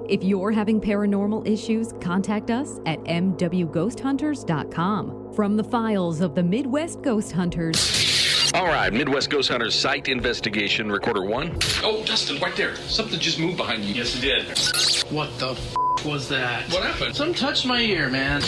If you're having paranormal issues, contact us at mwghosthunters.com. From the files of the Midwest Ghost Hunters. All right, Midwest Ghost Hunters site investigation, recorder 1. Oh, Dustin, right there. Something just moved behind you. Yes, it did. What the was that? What happened? Something touched my ear, man.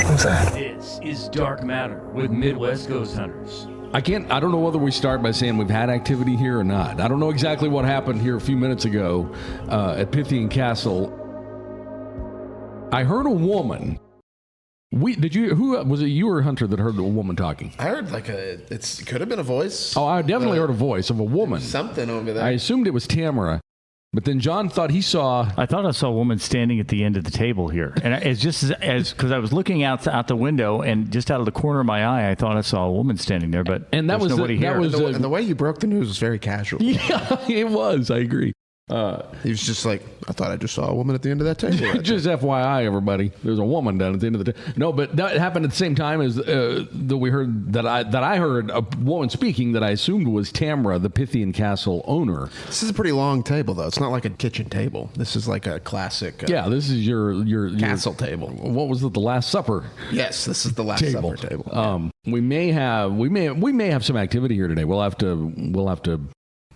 What's that? This is Dark Matter with Midwest Ghost Hunters. I don't know whether we start by saying we've had activity here or not. I don't know exactly what happened here a few minutes ago at Pythian Castle. I heard a woman. Who was it? You or Hunter that heard a woman talking? I heard it could have been a voice. Oh, I definitely heard a voice of a woman. Something over there. I assumed it was Tamara, but then John thought he saw. I thought I saw a woman standing at the end of the table here, and it's just as because I was looking out the window, and just out of the corner of my eye, I thought I saw a woman standing there, but and that was nobody here. And the way you broke the news was very casual. Yeah, it was. I agree. He was just like, I thought I just saw a woman at the end of that table. Just FYI, everybody, there's a woman down at the end of the table. No, but that happened at the same time as that we heard that I heard a woman speaking that I assumed was Tamara, the Pythian Castle owner. This is a pretty long table, though. It's not like a kitchen table. This is like a classic. Yeah, this is your castle table. What was it? The Last Supper. Yes, this is the Last Supper table. We may have some activity here today. We'll have to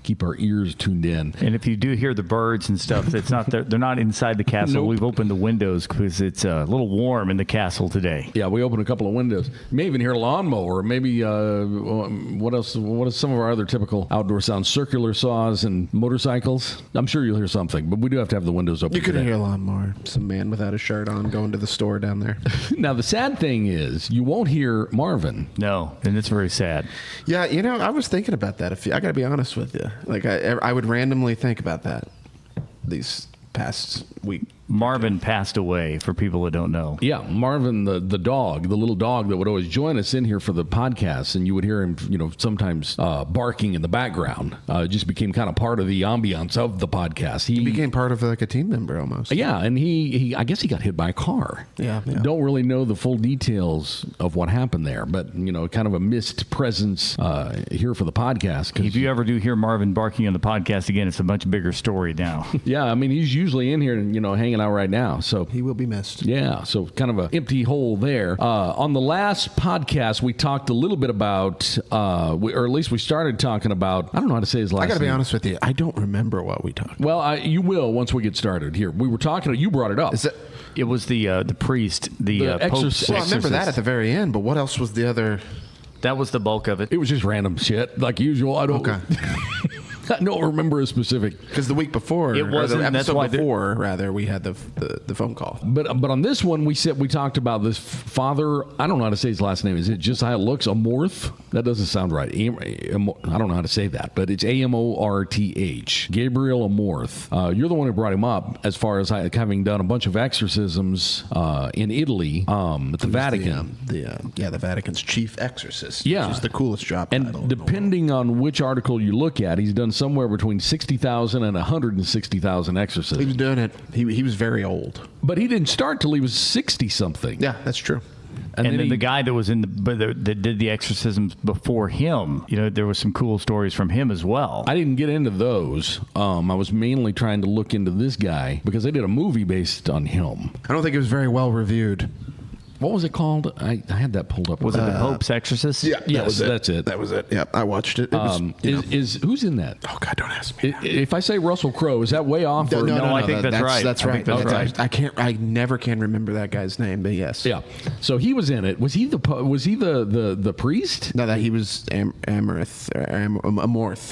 keep our ears tuned in. And if you do hear the birds and stuff, it's not they're not inside the castle. Nope. We've opened the windows because it's a little warm in the castle today. Yeah, we opened a couple of windows. You may even hear a lawnmower. Maybe what else? What is some of our other typical outdoor sounds? Circular saws and motorcycles. I'm sure you'll hear something, but we do have to have the windows open. You could hear a lawnmower. Some man without a shirt on going to the store down there. Now the sad thing is you won't hear Marvin. No, and it's very sad. Yeah, I was thinking about that. I got to be honest with you. Like I would randomly think about that these past week. Marvin passed away, for people that don't know. Yeah, Marvin, the dog, the little dog that would always join us in here for the podcast, and you would hear him, sometimes barking in the background. It just became kind of part of the ambiance of the podcast. He became part of like a team member almost. Yeah, and he I guess he got hit by a car. Yeah. Don't really know the full details of what happened there, but kind of a missed presence here for the podcast. If you ever do hear Marvin barking on the podcast again, it's a much bigger story now. Yeah, I mean he's usually in here and hanging out right now, so he will be missed. Yeah, so kind of an empty hole there. On the last podcast, we talked a little bit about, or at least we started talking about. I don't know how to say his last name. I got to be honest with you, I don't remember what we talked. Well, you will once we get started. Here, we were talking. You brought it up. It was the priest, the exorcist. Well, I remember that at the very end, but what else was the other? That was the bulk of it. It was just random shit, like usual. I don't. Okay. I don't remember a specific. Because the week before, it wasn't. The episode that's why before, rather, we had the phone call. But on this one, we talked about this father. I don't know how to say his last name. Is it just how it looks? Amorth? That doesn't sound right. I don't know how to say that, but it's Amorth. Gabriel Amorth. You're the one who brought him up as far as having done a bunch of exorcisms in Italy at the Vatican. The Vatican's chief exorcist. Yeah, which is the coolest job. And depending on which article you look at, he's done somewhere between 60,000 and 160,000 exorcisms. He was doing it. He was very old, but he didn't start till he was 60-something. Yeah, that's true. And then the guy that was that did the exorcisms before him, there was some cool stories from him as well. I didn't get into those. I was mainly trying to look into this guy because they did a movie based on him. I don't think it was very well reviewed. What was it called? I had that pulled up. Was it The Pope's Exorcist? Yeah, that's it. That was it. Yeah, I watched it. Who's in that? Oh God, don't ask me. If I say Russell Crowe, is that way off? No, I think that's right. That's right. I never can remember that guy's name, but yes. Yeah. So he was in it. Was he the priest? No, that he was Amorth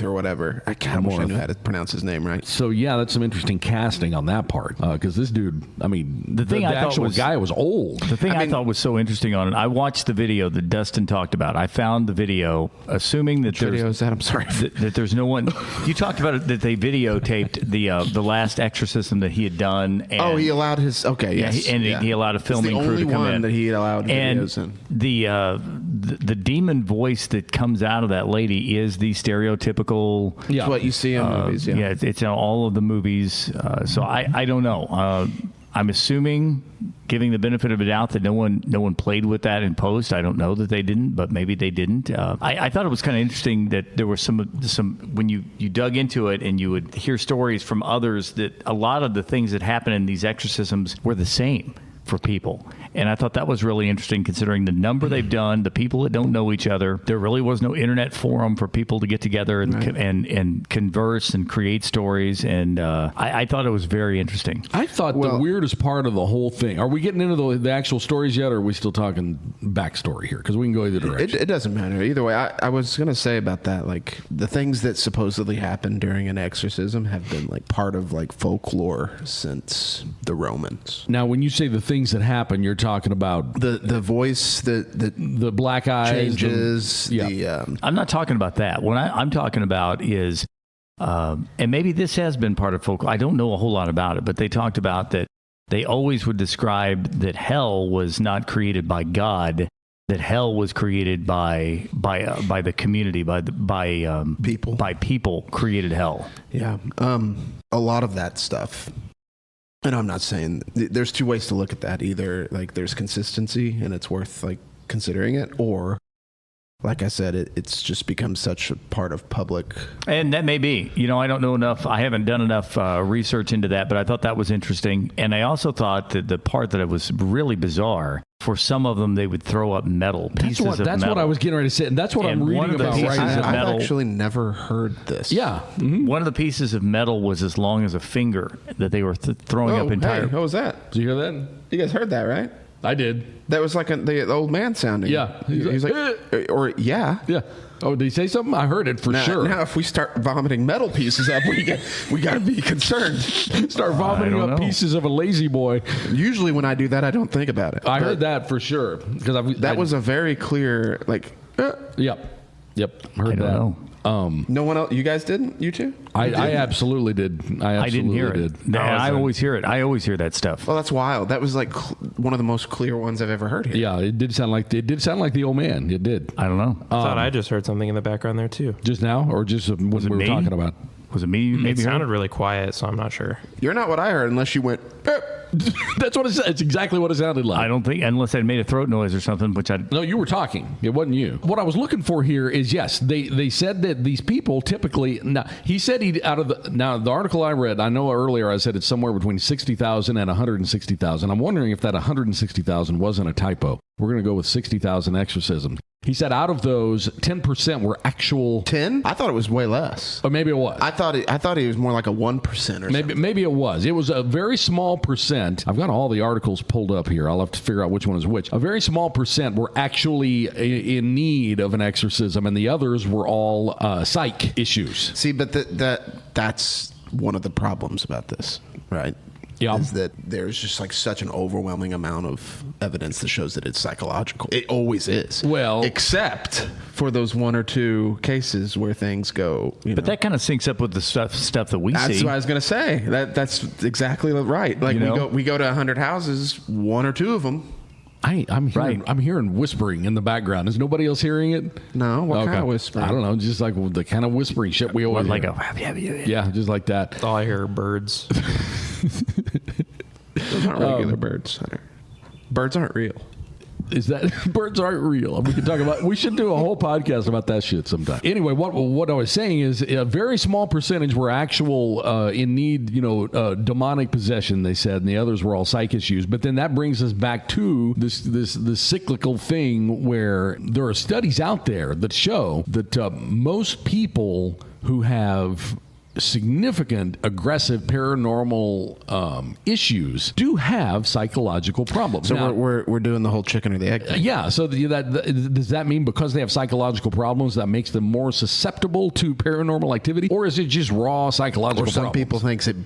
or whatever. I kind of wish I knew how to pronounce his name right. So yeah, that's some interesting casting on that part because this dude. I mean, the actual guy was old. The thing I thought was so interesting on it, I watched the video that Dustin talked about. I found the video, assuming that I'm sorry. That there's no one. You talked about it, that they videotaped the last exorcism that he had done. And, he allowed his yes, he allowed a filming crew to come in. The only one that he allowed videos in. The demon voice that comes out of that lady is the stereotypical. Yeah, what you see in movies. Yeah, it's in all of the movies. So I don't know. I'm assuming, giving the benefit of the doubt, that no one played with that in post. I don't know that they didn't, but maybe they didn't. I thought it was kind of interesting that there was some when you dug into it and you would hear stories from others that a lot of the things that happen in these exorcisms were the same for people. And I thought that was really interesting, considering the number they've done, the people that don't know each other. There really was no internet forum for people to get together and converse and create stories. And I thought it was very interesting. I thought the weirdest part of the whole thing. Are we getting into the actual stories yet, or are we still talking backstory here? Because we can go either direction. It doesn't matter either way. I was going to say about that, like the things that supposedly happen during an exorcism have been like part of like folklore since the Romans. Now, when you say the things that happen, you're talking about the voice, the black eyes changes. I'm not talking about that. What I'm talking about is, and maybe this has been part of folklore. I don't know a whole lot about it, but they talked about that they always would describe that hell was not created by God, that hell was created by the community, by people created hell. Yeah, a lot of that stuff. And I'm not saying there's two ways to look at that. Either like there's consistency and it's worth like considering it, or like I said, it's just become such a part of public. And that may be. I don't know enough. I haven't done enough research into that, but I thought that was interesting. And I also thought that the part that it was really bizarre, for some of them, they would throw up pieces of metal. That's what I was getting ready to say. And that's what I'm reading about right now. I've actually never heard this. Yeah. Mm-hmm. One of the pieces of metal was as long as a finger that they were throwing up entire. Hey, what was that? Did you hear that? You guys heard that, right? I did. That was like the old man sounding. Yeah. He's like, or yeah. Yeah. Oh, did he say something? I heard it for sure. Now, if we start vomiting metal pieces up, we got to be concerned. Start vomiting up pieces of a lazy boy. Usually, when I do that, I don't think about it. I heard that for sure because that was a very clear like. Yep. Heard I don't that. know. No one else. You guys didn't? You two? I absolutely did. I didn't hear it. I always hear it. I always hear that stuff. Well, that's wild. That was like one of the most clear ones I've ever heard here. Yeah, it did sound like the old man. It did. I don't know. I thought I just heard something in the background there too. Just now, or just when we were talking about? Was it me? Maybe it sounded really quiet, so I'm not sure. You're not what I heard, unless you went. That's what it's exactly what it sounded like. I don't think, unless I made a throat noise or something, which I... No, you were talking. It wasn't you. What I was looking for here is, yes, they said that these people typically... Now, he said now, the article I read, I know earlier I said it's somewhere between 60,000 and 160,000. I'm wondering if that 160,000 wasn't a typo. We're going to go with 60,000 exorcisms. He said out of those, 10% were actual... 10? I thought it was way less. Or maybe it was. I thought it was more like a 1% or something. Maybe it was. It was a very small percent. I've got all the articles pulled up here. I'll have to figure out which one is which. A very small percent were actually in need of an exorcism, and the others were all psych issues. See, but that's one of the problems about this, right? Yeah. Is that there's just like such an overwhelming amount of evidence that shows that it's psychological. It always is. Well, except for those one or two cases where things go. But that kind of syncs up with the stuff that we see. That's what I was going to say. That's exactly right. Like we go to 100 houses, one or two of them. I'm hearing whispering in the background. Is nobody else hearing it? No. What kind of whispering? I don't know. Just like the kind of whispering shit we always like hear. Yeah, just like that. All I hear are birds. Those aren't regular birds, Hunter. Birds aren't real. Is that birds aren't real? We can talk about. We should do a whole podcast about that shit sometime. Anyway, what I was saying is a very small percentage were actual in need, demonic possession. They said, and the others were all psych issues. But then that brings us back to this cyclical thing where there are studies out there that show that most people who have significant aggressive paranormal issues do have psychological problems. So now, we're doing the whole chicken or the egg thing. Yeah. So does that mean because they have psychological problems that makes them more susceptible to paranormal activity, or is it just raw psychological problems? Or some problems? people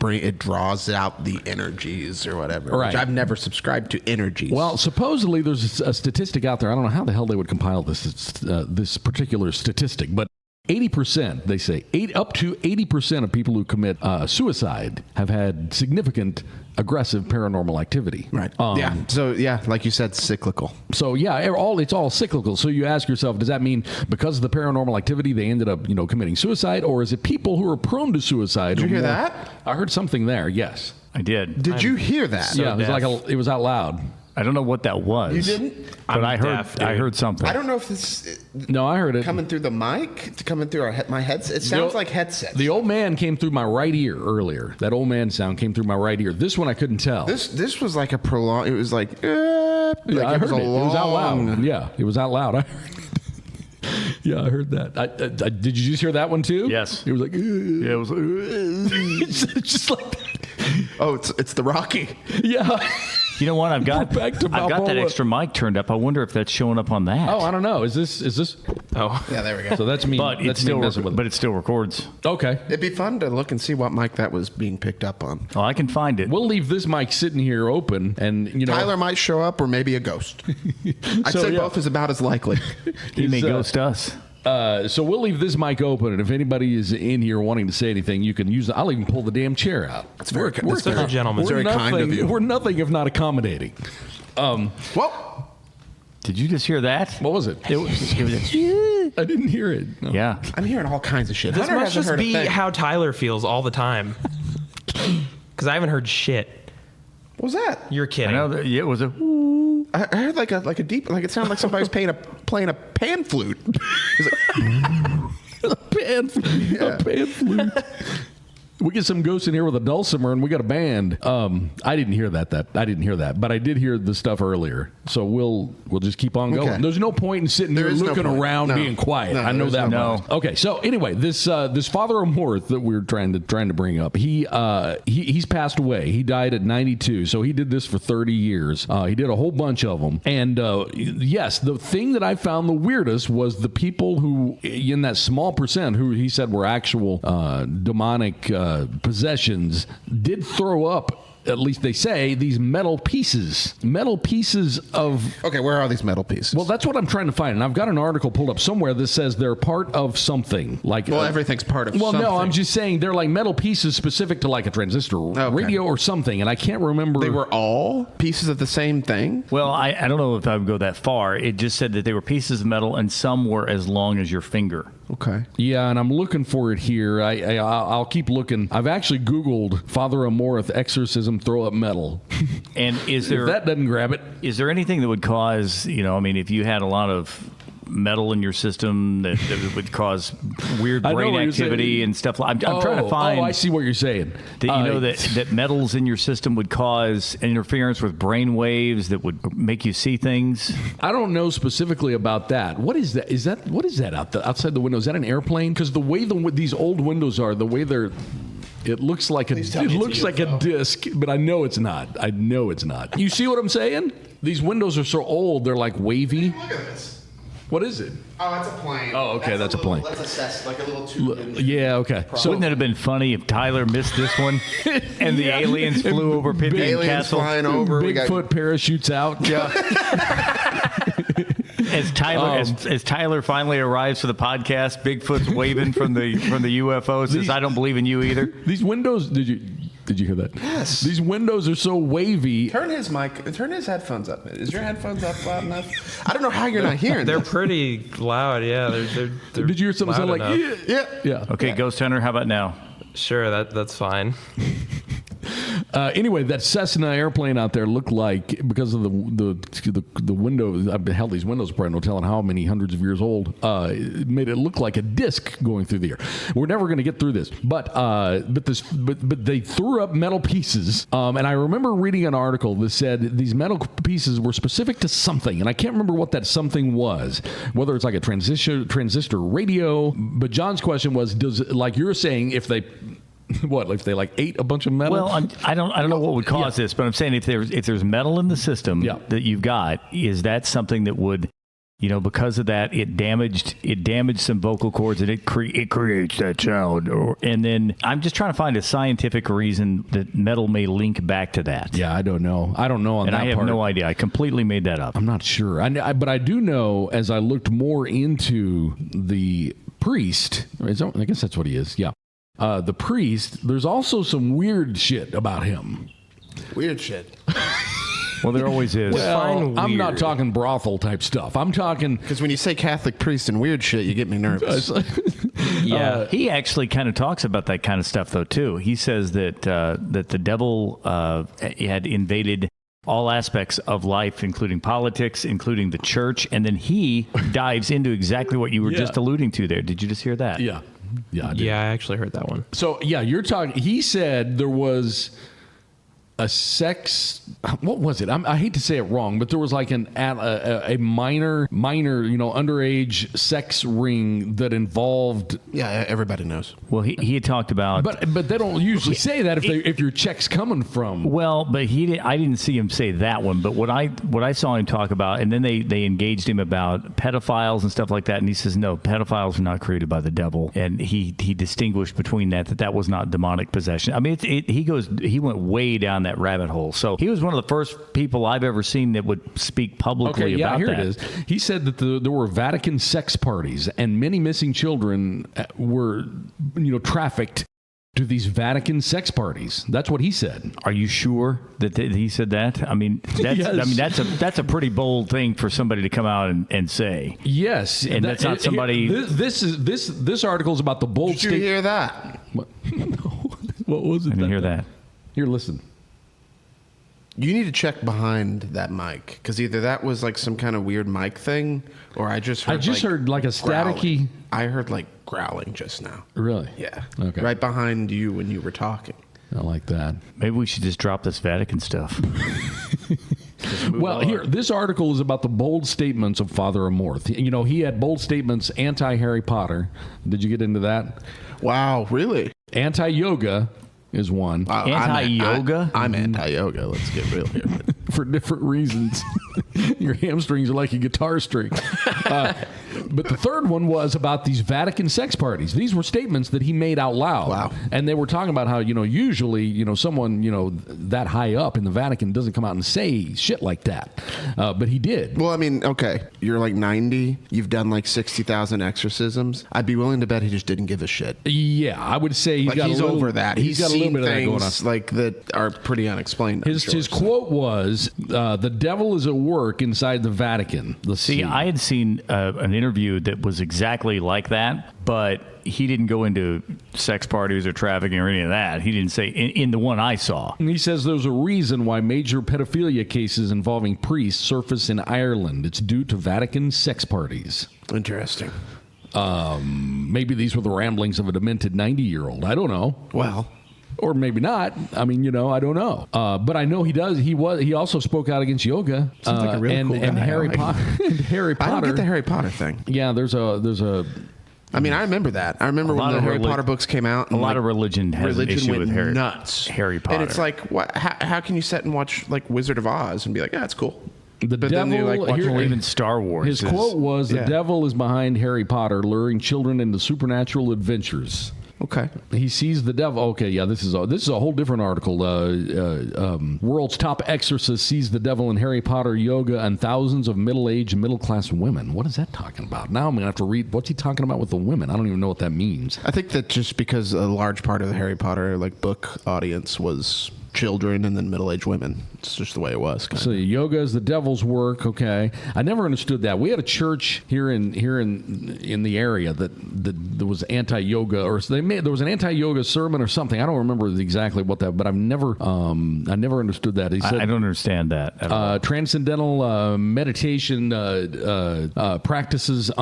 think it draws out the energies or whatever. Right. Which I've never subscribed to energies. Well, supposedly there's a statistic out there. I don't know how the hell they would compile this particular statistic, but 80%, they say, up to 80% of people who commit suicide have had significant aggressive paranormal activity. Right. Yeah. So, like you said, cyclical. So, it's all cyclical. So you ask yourself, does that mean because of the paranormal activity they ended up, committing suicide, or is it people who are prone to suicide? Did you hear that? I heard something there, yes. I did. Did you hear that? Yeah, it was deaf. it was out loud. I don't know what that was. You didn't? But I'm deaf, dude. I heard something. I don't know if it's No, I heard it. coming through the mic, coming through my headset. It sounds like headsets. The old man came through my right ear earlier. That old man sound came through my right ear. This one I couldn't tell. This was like a prolonged. It was like, yeah, I it was heard a it. It was out long. loud. Yeah, it was out loud. Yeah, I heard that. Did you just hear that one too? Yes. It was like, Yeah, it was. it's just like that. Oh, it's the Rocky. Yeah. You know what? I've got Back to I've got that Balboa. extra mic turned up. I wonder if that's showing up on that. Oh, I don't know. Is this? Oh, Yeah, there we go. So that's me. but that's it still me messing with it. but it still records. Okay. It'd be fun to look and see what mic that was being picked up on. Oh, I can find it. We'll leave this mic sitting here open, and Tyler might show up, or maybe a ghost. I'd So, say yeah. both is about as likely. He may is, ghost us. So we'll leave this mic open, and if anybody is in here wanting to say anything, you can use it. I'll even pull the damn chair out. It's very, It's very gentleman. It's very kind of you. We're nothing if not accommodating. Well, Did you just hear that? What was it? It was I didn't hear it. No. yeah. I'm hearing all kinds of shit. this Hunter must hasn't just heard a be thing. how Tyler feels all the time. Because I haven't heard shit. What was that? You're I kidding. know that it was a. I heard like a deep, like it sounded like somebody was playing a pan flute. It's like, A pan flute. We get some ghosts in here with a dulcimer, and we got a band. I didn't hear that. I didn't hear that, but I did hear the stuff earlier. So we'll just keep on going. Okay. There's no point in sitting There here is no looking point. around No. being quiet. No, I know there's that. no much. Okay. So anyway, this Father Amorth that we're trying to bring up, he's passed away. He died at 92. So he did this for 30 years. He did a whole bunch of them. And yes, the thing that I found the weirdest was the people who, in that small percent, who he said were actual demonic possessions, did throw up, at least they say, these metal pieces of. okay, where are these metal pieces? Well, that's what I'm trying to find, and I've got an article pulled up somewhere that says they're part of something. Like, well, everything's part of well, something. no, I'm just saying they're like metal pieces specific to like a transistor radio or something, and I can't remember. They were all pieces of the same thing? Well, I don't know if I would go that far. It just said that they were pieces of metal, and some were as long as your finger. Okay. Yeah, and I'm looking for it here. I'll keep looking. I've actually Googled Father Amorth exorcism throw up metal. And is there If that doesn't grab it, is there anything that would cause, I mean, if you had a lot of metal in your system that would cause weird I know brain what you're activity saying. and stuff? I'm trying to find. Oh, I see what you're saying. That that metals in your system would cause interference with brain waves that would make you see things. I don't know specifically about that. What is that? What is that outside the window? Is that an airplane? Because the way these old windows are, the way they're. It looks like a disc, but I know it's not. You see what I'm saying? These windows are so old, they're like wavy. Look at this. What is it? Oh, that's a plane. Oh, okay, that's a plane. That's a cess, like a little tube. Yeah, okay. So Wouldn't it have been funny if Tyler missed this one and the aliens flew over Pythian Aliens Castle? flying over. We got- Bigfoot parachutes out. Yeah. As Tyler finally arrives for the podcast, Bigfoot's waving from the UFO. Says, "I don't believe in you either." These windows. Did you hear that? Yes. These windows are so wavy. Turn his headphones up. Is your headphones up loud enough? I don't know how you're not hearing They're this. pretty loud, yeah. They're Did you hear something sound loud like? enough. Yeah. Okay, Ghost Hunter, how about now? Sure, that's fine. Anyway, that Cessna airplane out there looked like, because of the windows. Hell, these windows are probably no telling how many hundreds of years old. It made it look like a disc going through the air. We're never going to get through this, but they threw up metal pieces. And I remember reading an article that said these metal pieces were specific to something, and I can't remember what that something was. Whether it's like a transistor radio. But John's question was, like you're saying, if they like ate a bunch of metal? Well, I don't know what would cause this, but I'm saying if there's metal in the system that you've got, is that something that would, because of that, it damaged some vocal cords and it creates that sound. And then I'm just trying to find a scientific reason that metal may link back to that. Yeah, I don't know. I don't know on that part. And I have no idea. I completely made that up. I'm not sure. But I do know, as I looked more into the priest, I guess that's what he is. Yeah. The priest, there's also some weird shit about him. Weird shit. Well, there always is. Define I'm not weird. talking brothel type stuff. I'm talking. Because when you say Catholic priest and weird shit, you get me nervous. Yeah. He actually kind of talks about that kind of stuff, though, too. He says that that the devil had invaded all aspects of life, including politics, including the church, and then he dives into exactly what you were just alluding to there. Did you just hear that? Yeah. Yeah. I did. Yeah, I actually heard that one. So, yeah, you're talking. He said there was a sex. What was it? I hate to say it wrong, but there was like a minor, underage sex ring that involved. Yeah, everybody knows. Well, he had talked about. But they don't usually say that if your check's coming from. Well, but I didn't see him say that one. But what I saw him talk about, and then they engaged him about pedophiles and stuff like that, and he says no, pedophiles are not created by the devil, and he distinguished between that was not demonic possession. I mean, he went way down that rabbit hole. So he was one of the first people I've ever seen that would speak publicly about here that. it is. He said that there were Vatican sex parties, and many missing children were, trafficked to these Vatican sex parties. That's what he said. Are you sure that he said that? I mean, that's a pretty bold thing for somebody to come out and say. Yes, and that's not somebody. This article is about the bold Did you hear that? What? No. What was it? I didn't hear that. Here, listen. You need to check behind that mic, because either that was like some kind of weird mic thing, or I just heard like a staticky. Growling. I heard like growling just now. Really? Yeah. Okay. Right behind you when you were talking. I like that. Maybe we should just drop this Vatican stuff. Well, here, this article is about the bold statements of Father Amorth. He had bold statements anti-Harry Potter. Did you get into that? Wow, really? Anti-yoga is one. Anti-yoga? I'm anti-yoga. Let's get real here. For different reasons. Your hamstrings are like a guitar string. But the third one was about these Vatican sex parties. These were statements that he made out loud. Wow. And they were talking about how, usually, someone, that high up in the Vatican doesn't come out and say shit like that. But he did. Well, I mean, okay, you're like 90. You've done like 60,000 exorcisms. I'd be willing to bet he just didn't give a shit. Yeah, I would say He's over that. He's got a little seen bit of that going on. things like that are pretty unexplained. His quote was, "The devil is at work inside the Vatican." See, I had seen an interview that was exactly like that, but he didn't go into sex parties or trafficking or any of that. He didn't say in the one I saw. And he says there's a reason why major pedophilia cases involving priests surface in Ireland. It's due to Vatican sex parties. Interesting. Maybe these were the ramblings of a demented 90-year-old. I don't know. Well, or maybe not. I mean, I don't know. But I know he does. He also spoke out against yoga. Seems like a really cool guy. And Harry Potter. And Harry Potter. I don't get the Harry Potter thing. Yeah, there's a. I mean, I remember that. I remember when the Harry Potter books came out. A lot of religion has an issue went with Harry Potter. And it's like, what? How can you sit and watch like Wizard of Oz and be like, yeah, it's cool. The But devil, then you like watch even Star Wars. His quote was, "The Yeah. devil is behind Harry Potter, luring children into supernatural adventures." Okay. He sees the devil. Okay, yeah, this is a whole different article. World's top exorcist sees the devil in Harry Potter, yoga, and thousands of middle-aged, middle-class women. What is that talking about? Now I'm going to have to read. What's he talking about with the women? I don't even know what that means. I think that just because a large part of the Harry Potter book audience was children and then middle-aged women. It's just the way it was. So yoga is the devil's work. Okay, I never understood that. We had a church here in the area that there was anti-yoga, or there was an anti-yoga sermon or something. I don't remember exactly what that, but I never understood that. He said, I don't understand that at all. Transcendental meditation practices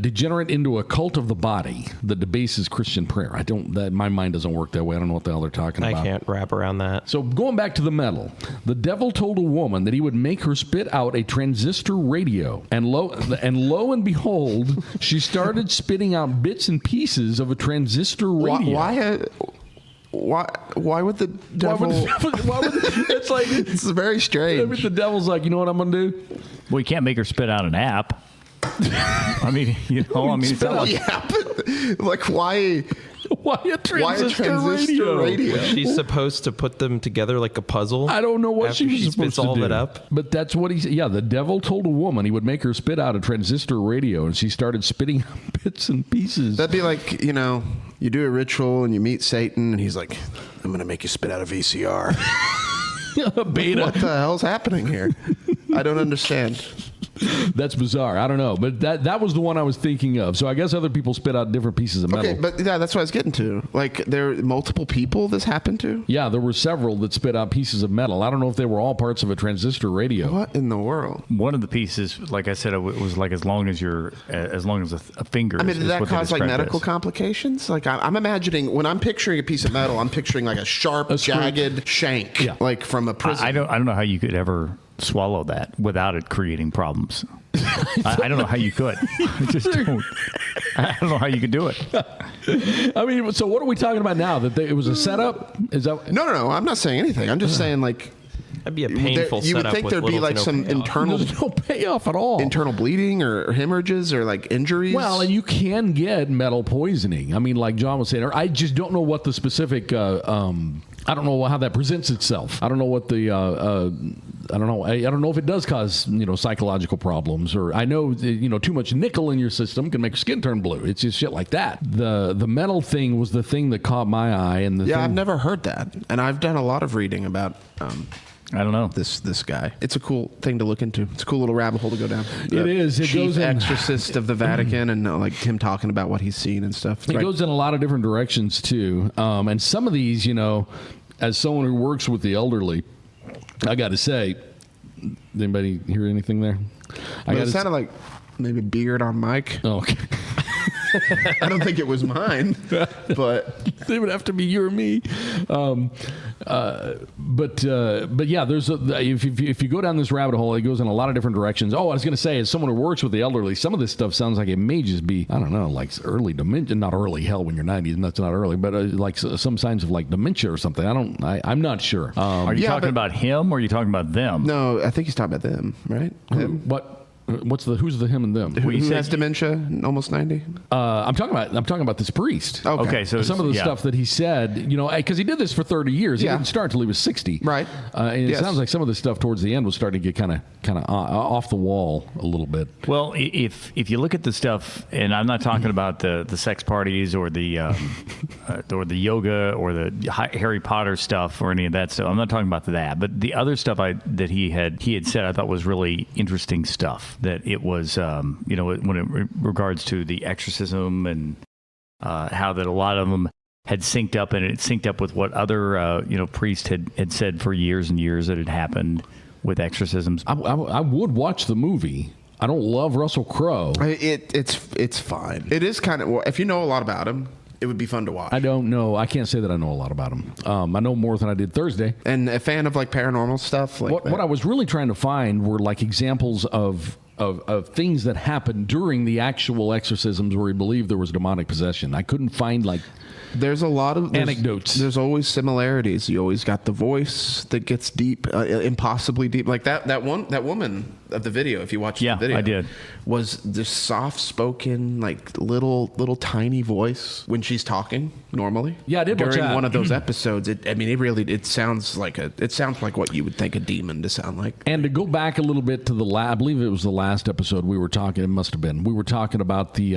degenerate into a cult of the body that debases Christian prayer. My mind doesn't work that way. I don't know what the hell they're talking about. I can't wrap around that. So going back to the metal, the devil told a woman that he would make her spit out a transistor radio, and lo and behold, she started spitting out bits and pieces of a transistor radio. Why would the devil? It's like It's very strange. the devil's like, you know what I'm gonna do? Well, you can't make her spit out an app. I mean, it's not like, Yeah, but like why? Why a transistor radio? Was she supposed to put them together like a puzzle? I don't know what after she was supposed spits all to do. of it up. But that's what he said. Yeah, the devil told a woman he would make her spit out a transistor radio, and she started spitting out bits and pieces. That'd be like, you do a ritual and you meet Satan and he's like, I'm going to make you spit out a VCR. Beta. What the hell's happening here? I don't understand. That's bizarre. I don't know, but that was the one I was thinking of. So I guess other people spit out different pieces of metal. Okay, but yeah, that's what I was getting to. Like, there are multiple people this happened to? Yeah, there were several that spit out pieces of metal. I don't know if they were all parts of a transistor radio. What in the world? One of the pieces, like I said, it was like as long as a finger. I mean, did that cause like medical complications? Like, I'm imagining, when I'm picturing a piece of metal, I'm picturing like a sharp, jagged shank, like from a prison. I don't know how you could ever swallow that without it creating problems. I don't know how you could. I just don't. I don't know how you could do it. I mean, so what are we talking about now? That it was a setup? Is that No. I'm not saying anything. I'm just saying, like, That'd be a painful you would setup think with there'd be little like to no some payoff. internal there's no payoff at all. internal bleeding or hemorrhages or like injuries. Well, and you can get metal poisoning. I mean, like John was saying, I just don't know what the specific. I don't know how that presents itself. I don't know what the. I don't know. I don't know if it does cause psychological problems, or I know too much nickel in your system can make your skin turn blue. It's just shit like that. The metal thing was the thing that caught my eye, and I've never heard that, and I've done a lot of reading about. I don't know this guy. It's a cool thing to look into. It's a cool little rabbit hole to go down. It is. It Chief goes in, exorcist of the Vatican, and like him talking about what he's seen and stuff. It goes in a lot of different directions too, and some of these, as someone who works with the elderly, I got to say, did anybody hear anything there? It sounded like maybe beard on mic. Oh, okay. I don't think it was mine, but They would have to be you or me. But yeah, there's if you go down this rabbit hole, it goes in a lot of different directions. Oh, I was going to say, as someone who works with the elderly, some of this stuff sounds like it may just be, I don't know, like early dementia. Not early, hell, when you're 90, that's not early, but like some signs of like dementia or something. I'm not sure. Are you talking about him or are you talking about them? no, I think he's talking about them, right? Him. Who's the him and them? Who has dementia, almost 90? I'm talking about this priest. Okay, so some of the stuff that he said, because he did this for 30 years. He didn't start till he was 60. Right. And it sounds like some of the stuff towards the end was starting to get kind of off the wall a little bit. Well, if you look at the stuff, and I'm not talking about the sex parties or the yoga or the Harry Potter stuff or any of that stuff. I'm not talking about that. But the other stuff that he had said, I thought was really interesting stuff. That it was, when it regards to the exorcism and how that a lot of them had synced up, and it synced up with what other priests had said for years and years that had happened with exorcisms. I would watch the movie. I don't love Russell Crowe. It's fine. It is kind of, if you know a lot about him, it would be fun to watch. I don't know. I can't say that I know a lot about him. I know more than I did Thursday. And a fan of like paranormal stuff. Like what I was really trying to find were like examples of things that happened during the actual exorcisms where he believed there was demonic possession. I couldn't find like There's a lot of anecdotes. There's always similarities. You always got the voice that gets deep, impossibly deep. Like that woman of the video. If you watch the video, I did. Was this soft-spoken, like little tiny voice when she's talking normally. Yeah, I did watch during that. one of those episodes. It sounds like what you would think a demon to sound like. And to go back a little bit to I believe it was the last episode we were talking. It must have been. We were talking about the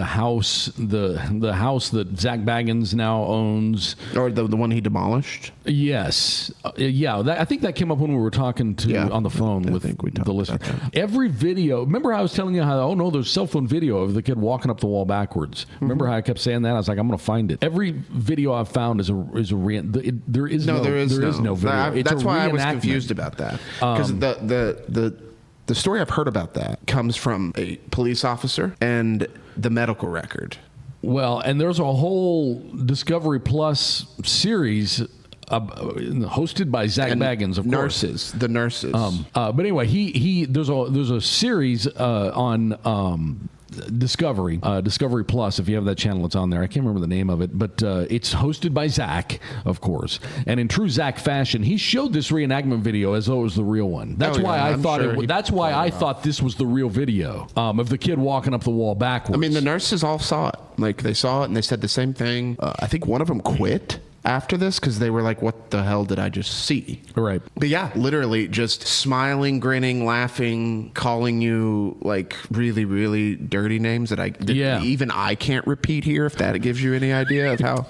house, the house that Zach Baggins now owns, or the one he demolished. Yes, I think that came up when we were talking on the phone with the listener. Every video. Remember how I was telling you how there's cell phone video of the kid walking up the wall backwards. Mm-hmm. Remember how I kept saying that? I was like, I'm going to find it. Every video I've found is there is no video. That's why I was confused about that, because the story I've heard about that comes from a police officer and the medical record. Well, and there's a whole Discovery Plus series hosted by Zach Baggins, of course. The nurses. But anyway, there's a series on Discovery Plus. If you have that channel, it's on there. I can't remember the name of it, but it's hosted by Zach, of course. And in true Zach fashion, he showed this reenactment video as though it was the real one. That's why I thought this was the real video of the kid walking up the wall backwards. I mean, the nurses all saw it. Like, they saw it and they said the same thing. I think one of them quit after this because they were like, what the hell did I just see? Right. But yeah, literally just smiling, grinning, laughing, calling you like really, really dirty names that even I can't repeat here, if that gives you any idea of how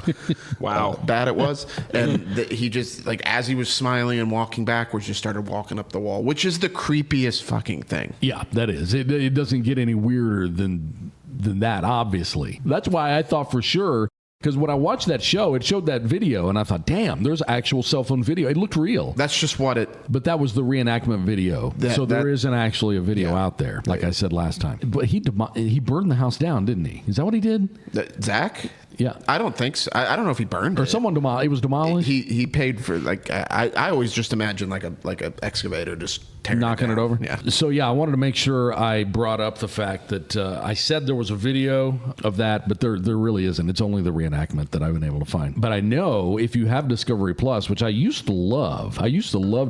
bad it was. And he just, like, as he was smiling and walking backwards, just started walking up the wall, which is the creepiest fucking thing. Yeah, that is. It doesn't get any weirder than that, obviously. That's why I thought for sure, because when I watched that show, it showed that video, and I thought, damn, there's actual cell phone video. It looked real. That's just what it... But that was the reenactment video. There isn't actually a video out there, like I said last time. But he burned the house down, didn't he? Is that what he did? Zach? Yeah. I don't think so. I don't know if he burned it. Or someone demolished. It was demolished? He paid for, like, I always just imagine like a excavator just knocking it over. Yeah. So I wanted to make sure I brought up the fact that I said there was a video of that, but there really isn't. It's only the reenactment that I've been able to find. But I know if you have Discovery Plus, which I used to love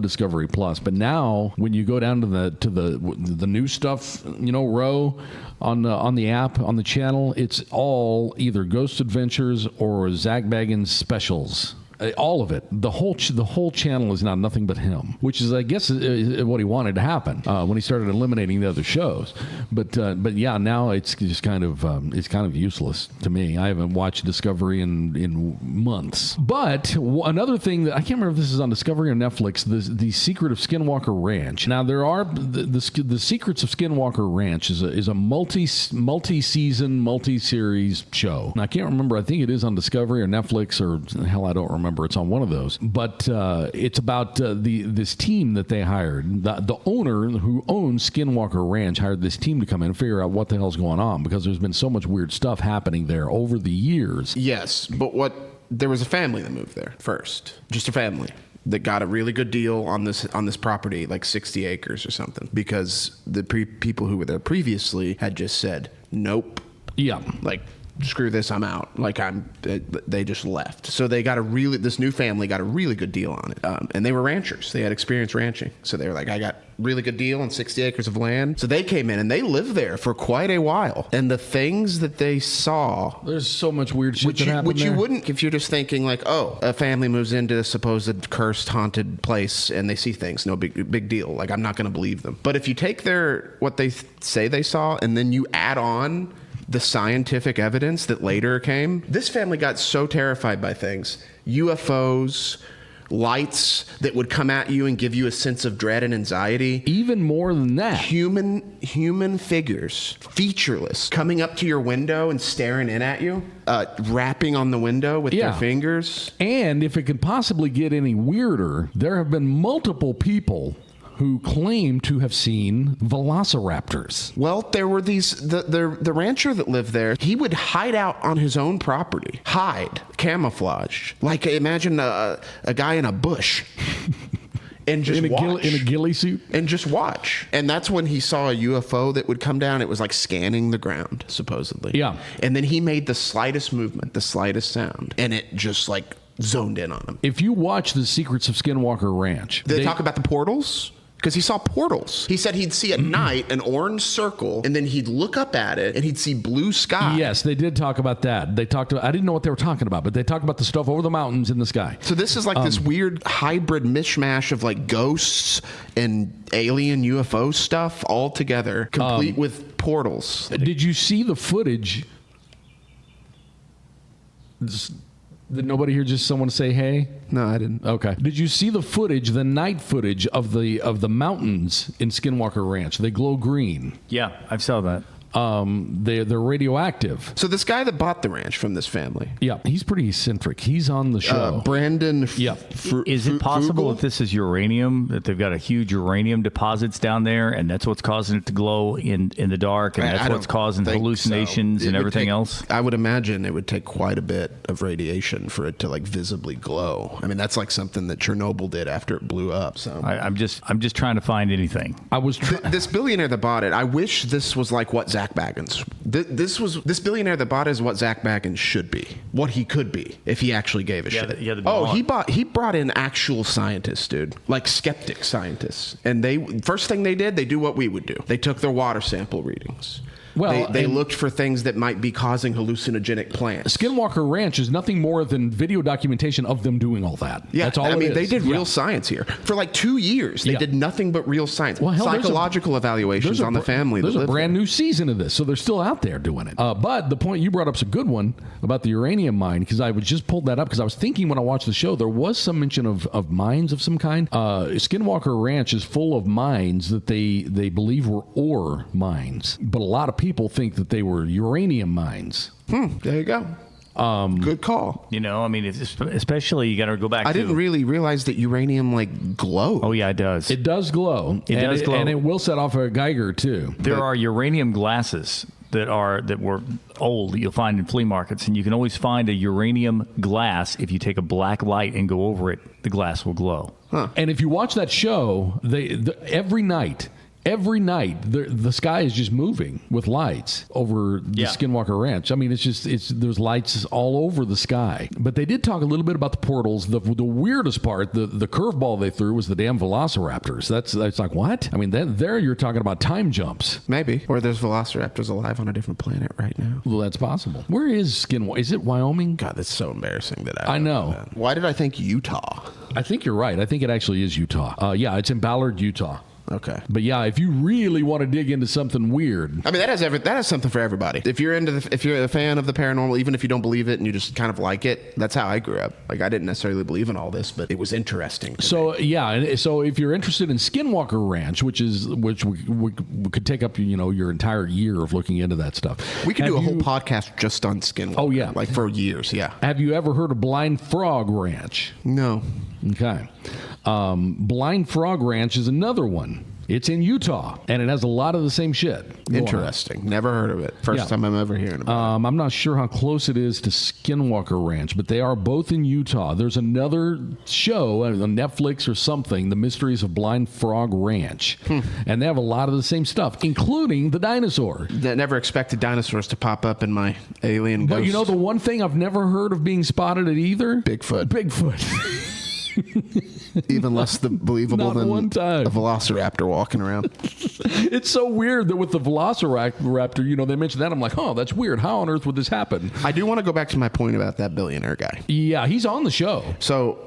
Discovery Plus, but now when you go down to the new stuff, row on the app, on the channel, it's all either Ghost Adventures or Zach Bagans specials. All of it. The whole channel is now nothing but him, which is, I guess, what he wanted to happen when he started eliminating the other shows. But yeah, now it's just kind of useless to me. I haven't watched Discovery in months. But another thing that I can't remember if this is on Discovery or Netflix, the Secret of Skinwalker Ranch. Now there are the Secrets of Skinwalker Ranch is a multi-season, multi-series show. Now, I can't remember. I think it is on Discovery or Netflix or hell, I don't remember. It's on one of those, but it's about this team that they hired. The owner who owns Skinwalker Ranch hired this team to come in and figure out what the hell's going on, because there's been so much weird stuff happening there over the years. Yes, but there was a family that moved there first, just a family that got a really good deal on this property, like 60 acres or something, because the people who were there previously had just said nope. Yeah, like, screw this, I'm out. Like, they just left. So this new family got a really good deal on it. And they were ranchers. They had experience ranching. So they were like, I got really good deal on 60 acres of land. So they came in and they lived there for quite a while. And the things that they saw... There's so much weird shit that happened Which there. you wouldn't if you're just thinking like, oh, a family moves into a supposed cursed, haunted place and they see things. No big deal. Like, I'm not going to believe them. But if you take what they say they saw and then you add on the scientific evidence that later came, this family got so terrified by things, UFOs, lights that would come at you and give you a sense of dread and anxiety. Even more than that, human figures, featureless, coming up to your window and staring in at you, rapping on the window with their fingers. And if it could possibly get any weirder, there have been multiple people who claim to have seen velociraptors. Well, there were the rancher that lived there, he would hide out on his own property. Camouflage. Like, imagine a guy in a bush. And just watch. In a ghillie suit? And just watch. And that's when he saw a UFO that would come down. It was like scanning the ground, supposedly. Yeah. And then he made the slightest movement, the slightest sound. And it just like zoned in on him. If you watch The Secrets of Skinwalker Ranch... They talk about the portals? Because he saw portals. He said he'd see at night an orange circle, and then he'd look up at it, and he'd see blue sky. Yes, they did talk about that. I didn't know what they were talking about, but they talked about the stuff over the mountains in the sky. So this is like this weird hybrid mishmash of like ghosts and alien UFO stuff all together, complete with portals. Did you see the footage? Did nobody hear just someone say, hey? No, I didn't. Okay. Did you see the footage, the night footage of the mountains in Skinwalker Ranch? They glow green. Yeah, I saw that. They're radioactive. So this guy that bought the ranch from this family. Yeah, he's pretty eccentric. He's on the show. Brandon. Yeah. Is it possible that this is uranium, that they've got a huge uranium deposits down there, and that's what's causing it to glow in the dark, and that's what's causing hallucinations and everything else? I would imagine it would take quite a bit of radiation for it to like visibly glow. I mean, that's like something that Chernobyl did after it blew up. So I'm just trying to find anything. This billionaire that bought it, I wish this was like what Zach Bagans. This billionaire that bought it is what Zach Bagans should be, what he could be if he actually gave a shit. He brought in actual scientists, dude, like skeptic scientists, and first thing they did, they do what we would do. They took their water sample readings. Well, they and- looked for things that might be causing hallucinogenic plants. Skinwalker Ranch is nothing more than video documentation of them doing all that. Yeah, That's all I it mean, is. they did Yeah. real science here for like 2 years. They Yeah. did nothing but real science, Well, hell, there's psychological evaluations on the family. There's that a live brand there. new season of this, so they're still out there doing it. But the point you brought up's a good one about the uranium mine, because I was just pulled that up because I was thinking when I watched the show there was some mention of mines of some kind. Skinwalker Ranch is full of mines that they believe were ore mines, but a lot of people think that they were uranium mines. There you go. Good call. You know, I mean, it's, especially you got to go back. I didn't really realize that uranium like glows. Oh yeah, it does. It does glow. It does glow. And it will set off a Geiger too. There are uranium glasses that were old that you'll find in flea markets, and you can always find a uranium glass if you take a black light and go over it. The glass will glow. And if you watch that show, every night, the sky is just moving with lights over the Skinwalker Ranch. I mean, there's lights all over the sky. But they did talk a little bit about the portals. The weirdest part, the curveball they threw was the damn velociraptors. That's like, what? I mean, there you're talking about time jumps. Maybe. Or there's velociraptors alive on a different planet right now. Well, that's possible. Where is Skinwalker? Is it Wyoming? God, that's so embarrassing that I know. That. Why did I think Utah? I think you're right. I think it actually is Utah. Yeah, it's in Ballard, Utah. Okay. But yeah, if you really want to dig into something weird, I mean, that has something for everybody. If you're a fan of the paranormal, even if you don't believe it and you just kind of like it, that's how I grew up. Like, I didn't necessarily believe in all this, but it was interesting. So yeah, and so if you're interested in Skinwalker Ranch, which we could take up your entire year of looking into that stuff. We could do a whole podcast just on Skinwalker. Oh yeah, like for years. Yeah. Have you ever heard of Blind Frog Ranch? No. Okay. Blind Frog Ranch is another one. It's in Utah, and it has a lot of the same shit. Interesting. Never heard of it. First time I'm ever hearing about it. I'm not sure how close it is to Skinwalker Ranch, but they are both in Utah. There's another show on Netflix or something, The Mysteries of Blind Frog Ranch, and they have a lot of the same stuff, including the dinosaur. Never expected dinosaurs to pop up in my alien But ghost. you know the one thing I've never heard of being spotted at either? Bigfoot. Even less believable Not than one time. a velociraptor walking around. It's so weird that with the velociraptor, they mentioned that. I'm like, oh, that's weird. How on earth would this happen? I do want to go back to my point about that billionaire guy. Yeah, he's on the show. So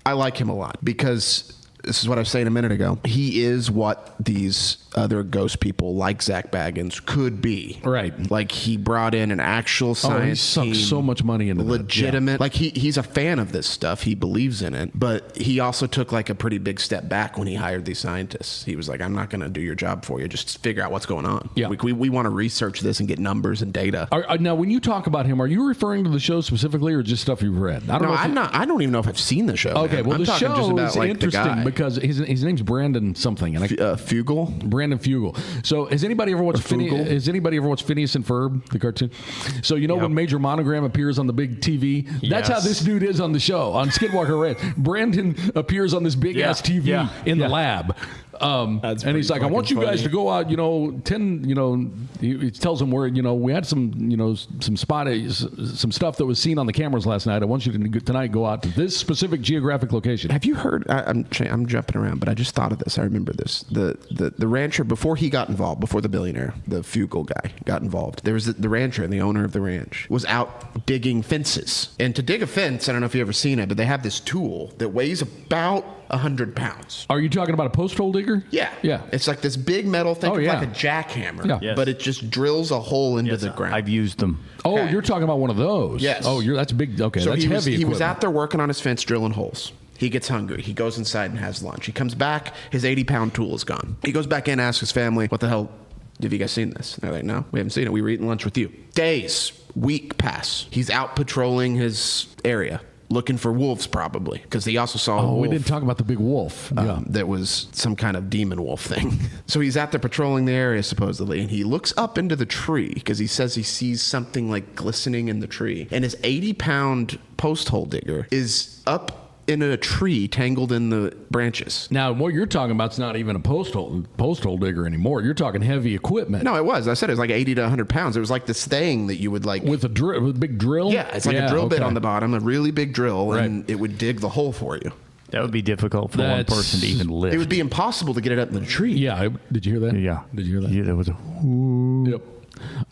I like him a lot because this is what I was saying a minute ago. He is what these other ghost people like Zach Baggins could be. Right. Like, he brought in an actual He science sucks team, so much money into that. legitimate. Yeah. Like, he's a fan of this stuff. He believes in it. But he also took like a pretty big step back when he hired these scientists. He was like, I'm not going to do your job for you. Just figure out what's going on. Yeah. We want to research this and get numbers and data. Now, when you talk about him, are you referring to the show specifically or just stuff you've read? I don't No, know. I'm not. I don't even know if I've seen the show. Okay, man. well, I'm the talking show just about is like the interesting guy. because his name's Brandon something, and Fugel. Brandon Fugel. So has anybody ever watched Phineas and Ferb, the cartoon? So when Major Monogram appears on the big TV, that's how this dude is on the show on Skinwalker Ranch. Brandon appears on this big ass TV in the lab. And he's like, I want you guys to go out, he tells them where, we had some stuff that was seen on the cameras last night. I want you to tonight go out to this specific geographic location. Have you heard? I'm jumping around, but I just thought of this. I remember this. The rancher, before he got involved, before the billionaire, the Fugel guy got involved, there was the rancher and the owner of the ranch was out digging fences. And to dig a fence, I don't know if you've ever seen it, but they have this tool that weighs about 100 pounds. Are you talking about a post hole digger? Yeah. Yeah. It's like this big metal thing, like a jackhammer. Yeah. Yes. But it just drills a hole into the ground. I've used them. Oh, Okay. you're talking about one of those. Yes. Oh, that's big. Okay, So that's he heavy. was out there working on his fence, drilling holes. He gets hungry. He goes inside and has lunch. He comes back. His 80-pound tool is gone. He goes back in, asks his family, what the hell, have you guys seen this? And they're like, no, we haven't seen it. We were eating lunch with you. Days, week pass. He's out patrolling his area, looking for wolves probably, because he also saw a wolf. We didn't talk about the big wolf. That was some kind of demon wolf thing. So he's out there patrolling the area supposedly, and he looks up into the tree because he says he sees something like glistening in the tree. And his 80-pound post hole digger is up in a tree tangled in the branches. Now, what you're talking about is not even a post hole digger anymore. You're talking heavy equipment. No, it was. I said it was like 80 to 100 pounds. It was like this thing that you would like... With a big drill? Yeah, it's like a drill bit on the bottom, a really big drill, and it would dig the hole for you. That would be difficult for one person to even lift. It would be impossible to get it up in the tree. Yeah. Did you hear that? Yeah. Did you hear that? Yeah, there was a... Yep.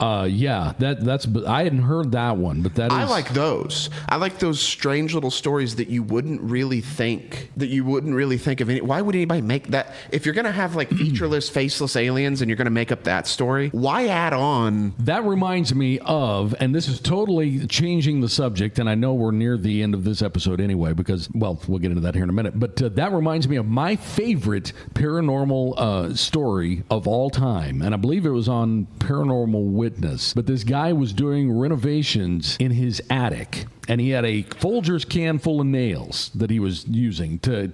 Yeah, that's. I hadn't heard that one, but that is. I like those. I like those strange little stories that you wouldn't really think of any. Why would anybody make that? If you're gonna have like featureless, faceless aliens, and you're gonna make up that story, why add on? That reminds me of, and this is totally changing the subject, and I know we're near the end of this episode anyway, because, well, we'll get into that here in a minute, but that reminds me of my favorite paranormal story of all time, and I believe it was on Paranormal Witness, but this guy was doing renovations in his attic, and he had a Folgers can full of nails that he was using to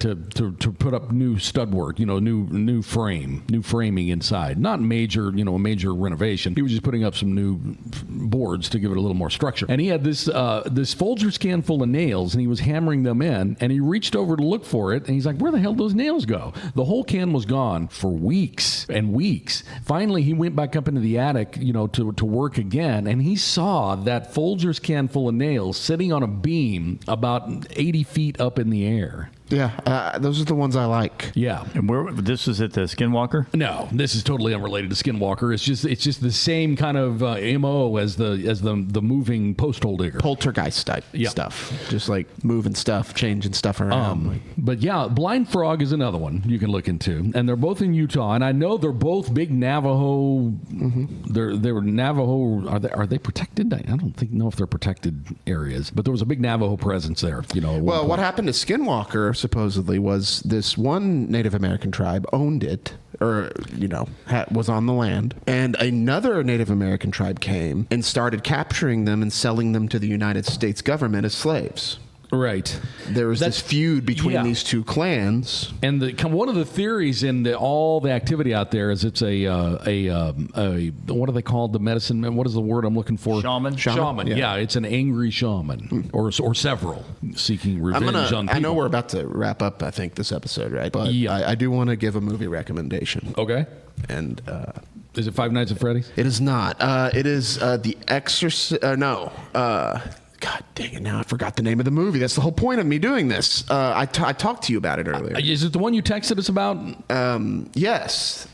put up new stud work, new framing inside. Not major, a major renovation. He was just putting up some new boards to give it a little more structure. And he had this Folgers can full of nails, and he was hammering them in, and he reached over to look for it, and he's like, where the hell did those nails go? The whole can was gone for weeks and weeks. Finally, he went back up into the attic, to work again, and he saw that Folgers can full of nails sitting on a beam about 80 feet up in the air. Yeah, those are the ones I like. Yeah. And this was at the Skinwalker? No, this is totally unrelated to Skinwalker. It's just the same kind of MO as the moving posthole digger. Poltergeist type stuff. Just like moving stuff, changing stuff around. But yeah, Blind Frog is another one you can look into. And they're both in Utah. And I know they're both big Navajo. Mm-hmm. They were Navajo. Are they protected? I don't know if they're protected areas. But there was a big Navajo presence there. Well, what happened to Skinwalker supposedly was this one Native American tribe owned it, or was on the land, and another Native American tribe came and started capturing them and selling them to the United States government as slaves. Right. There was this feud between these two clans. And one of the theories in all the activity out there is it's a what are they called? The medicine. What is the word I'm looking for? Shaman. Yeah, it's an angry shaman or several seeking revenge on people. I know we're about to wrap up, I think, this episode, right? But I do want to give a movie recommendation. Okay. And is it Five Nights at Freddy's? It is not. It is The Exorcist. No. God dang it, now I forgot the name of the movie. That's the whole point of me doing this. I talked to you about it earlier. Is it the one you texted us about? Yes.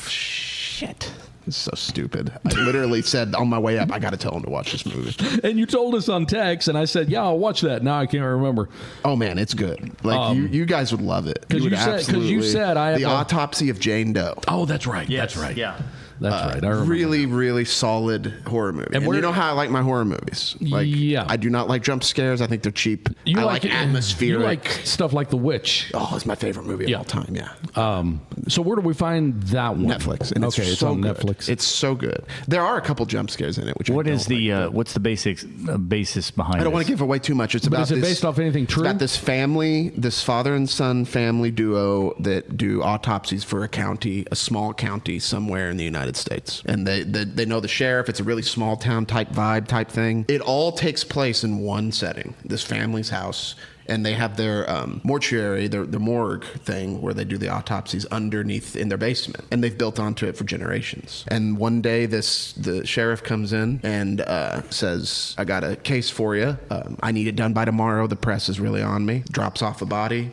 Shit. It's so stupid. I literally said on my way up, I got to tell him to watch this movie. And you told us on text, and I said, yeah, I'll watch that. Now I can't remember. Oh, man, it's good. Like, you guys would love it. Because you said I have The Autopsy of Jane Doe. Oh, that's right. Yes. That's right. Yeah. That's right. I remember really, really solid horror movie. And you know how I like my horror movies. Like, I do not like jump scares. I think they're cheap. I like atmospheric. You like stuff like The Witch. Oh, it's my favorite movie of all time, So where do we find that one? Netflix. And it's so on good. Netflix. It's so good. There are a couple jump scares in it. What's the basis behind it? I don't want to give away too much. Is it based off anything true? It's about this family, this father and son family duo that do autopsies for a small county somewhere in the United States. And they know the sheriff. It's a really small town type vibe type thing. It all takes place in one setting, this family's house. And they have their mortuary, their morgue thing where they do the autopsies underneath in their basement. And they've built onto it for generations. And one day the sheriff comes in and says, I got a case for you. I need it done by tomorrow. The press is really on me. Drops off a body,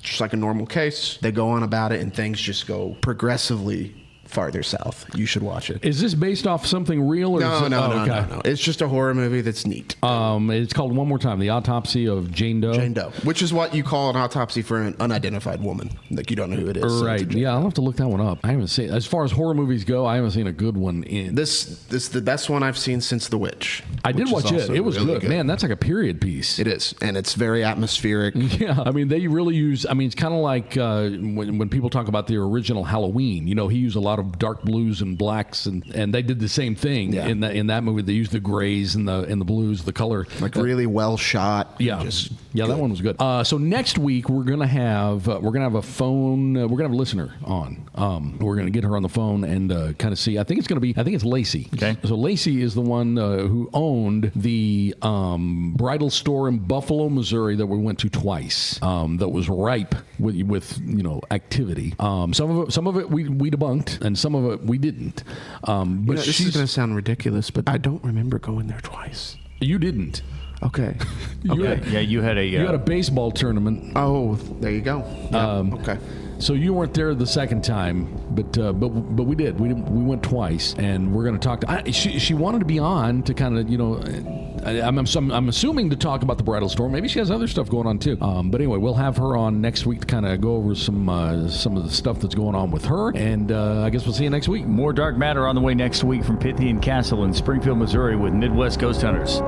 just like a normal case. They go on about it and things just go progressively farther south. You should watch it. Is this based off something real? Or No. It's just a horror movie that's neat. It's called, one more time, The Autopsy of Jane Doe. Jane Doe, which is what you call an autopsy for an unidentified woman. Like, you don't know who it is. Right. So I'll have to look that one up. I haven't seen, as far as horror movies go, I haven't seen a good one in. This the best one I've seen since The Witch. I did watch it. It was really good. Man, that's like a period piece. It is. And it's very atmospheric. Yeah. I mean, they really use, it's kind of like when people talk about the original Halloween, he used a lot of dark blues and blacks, and they did the same thing in that movie. They used the grays and the blues, the color, like really well shot. Yeah, that one was good. So next week we're gonna have a phone. We're gonna have a listener on. We're gonna get her on the phone and kind of see. I think it's Lacey. Okay. So Lacey is the one who owned the bridal store in Buffalo, Missouri that we went to twice. That was ripe with activity. Some of it we debunked, and some of it we didn't. But this is going to sound ridiculous, but I don't remember going there twice. You didn't. Okay. Yeah, you had You had a a. baseball tournament. Oh, there you go. Yeah, okay. So you weren't there the second time, but we did. We went twice, and we're going to talk to. She wanted to be on to kind of I'm assuming to talk about the bridal storm. Maybe she has other stuff going on too. But anyway, we'll have her on next week to kind of go over some of the stuff that's going on with her, and I guess we'll see you next week. More Dark Matter on the way next week from Pythian Castle in Springfield, Missouri with Midwest Ghost Hunters.